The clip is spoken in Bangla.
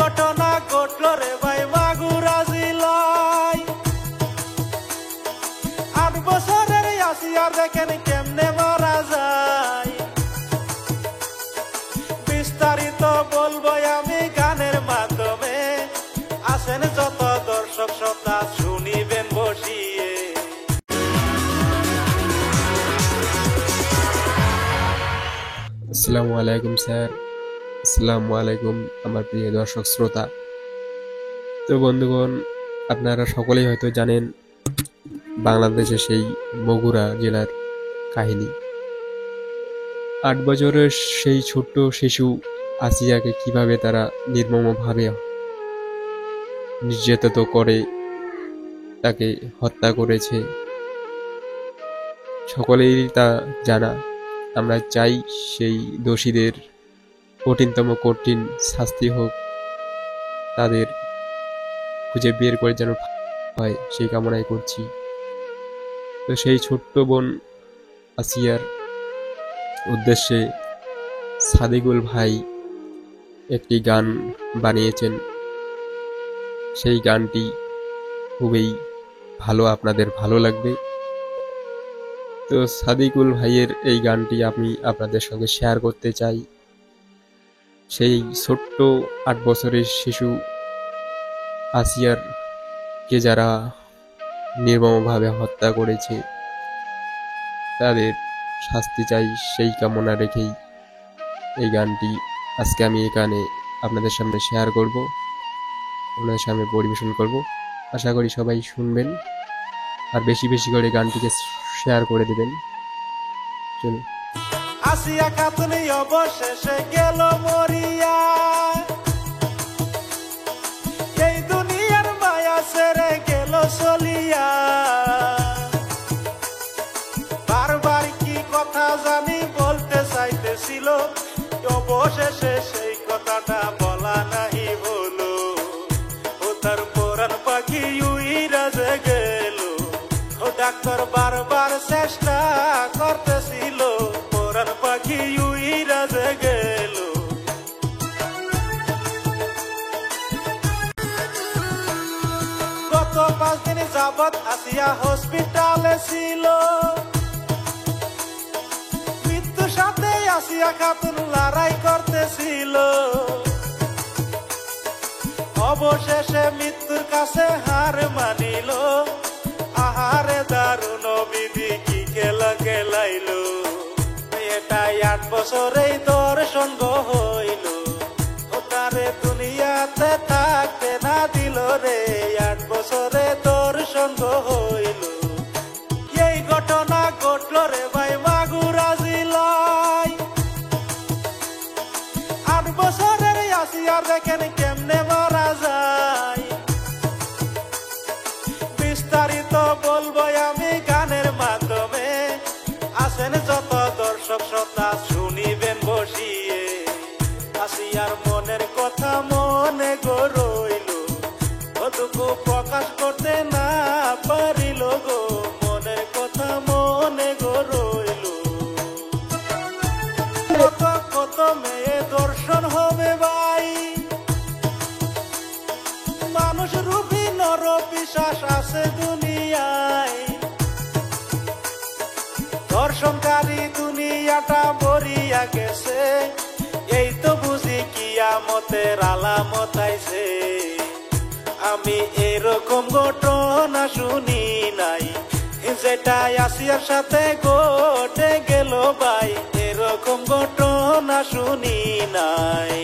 ঘটনা ঘটলো রে ভাই মাগুরা জেলায়। 8 বছরের আসিয়া দেখেন কেমনে মারা যায়। বিস্তারিত বলবো আমি গানের মাধ্যমে, আসেন যত দর্শক শ্রোতা শুনিবেন বসিয়ে। আসসালামু আলাইকুম স্যার। আসসালামু আলাইকুম আমার প্রিয় দর্শক শ্রোতা। তো বন্ধুগণ, আপনারা সকলেই হয়তো জানেন বাংলাদেশের সেই বগুড়া জেলার কাহিনী। 8 বছরের সেই ছোট্ট শিশু আসিয়াকে কিভাবে তারা নির্মমভাবে নির্যাতিত করে তাকে হত্যা করেছে, সকলেই তা জানা। আমরা চাই সেই দোষীদের কঠিনতম কঠিন শাস্তি হোক, তাদের খুঁজে বের করে যেন হয় সেই কামনাই করছি। তো সেই ছোট্ট বোন আসিয়ার উদ্দেশ্যে সাদিকুল ভাই একটি গান বানিয়েছেন। সেই গানটি খুবই ভালো, আপনাদের ভালো লাগবে। তো সাদিকুল ভাইয়ের এই গানটি আমি আপনাদের সঙ্গে শেয়ার করতে চাই। সেই ছোট্ট 8 বছরের শিশু আসিয়ার কে যারা নির্মমভাবে হত্যা করেছে তাদের শাস্তি চাই, সেই কামনা রেখেই এই গানটি আজকে আমি এখানে আপনাদের সামনে শেয়ার করব, আপনাদের সামনে পরিবেশন করব। আশা করি সবাই শুনবেন আর বেশি বেশি করে গানটিকে শেয়ার করে দেবেন। চলুন। আসিয়া খাতুন অবশেষে গেল মরিয়া, এই দুনিয়ার মায়া ছেড়ে গেল চলিয়া। বারবার কি কথা জানি বলতে চাইতেছিল, অবশেষে সেই কথাটা বলা নাহি হলো। ও তার পরাণ পাখি উইরা যে গেল, ও ডাক্তার বারবার চেষ্টা করতেছিল, পরাণ পাখি উইরা যে গেল। গত 5 দিন যাবৎ আসিয়া হসপিটালে ছিল, মৃত্যুর সাথে আসিয়া খাতুন লড়াই করতেছিল। অবশেষে মৃত্যুর কাছে হার মানিল, আহারে দারুণ বিধি কি খেলা খেলাইল। এটাই 8 বছরেই দর্শন হইল, ও তারে দুনিয়াতে থাকতে না দিল রে। 8 বছরে দর্শন হইল। এই ঘটনা ঘটলো রে ভাই মাগুরা জেলায়। 8 বছরের আসিয়া দেখেন কেমনে মারা যায়। বিস্তারিত বলবো আমি গানের মাধ্যমে, আসেন যত দর্শক শ্রোতা শুনিবেন বসিয়ে। আসিয়ার মনের কথা মনে গো রইল, কতটুকু প্রকাশ করতে না পারিল গো, মনের কথা মনে গো রইল। কত কত মেয়ে দর্শন হবে ভাই, মানুষ রূপী নর পিশাচ আছে দুনিয়ায়। দর্শনকারী দুনিয়াটা ভরিয়া গেছে, এই তো বুঝি কিয়ামতের আলামত আইছে। আমি এরকম ঘটনা শুনি নাই, যেটা আসিয়ার সাথে ঘটে গেল ভাই, এরকম ঘটনা শুনি নাই।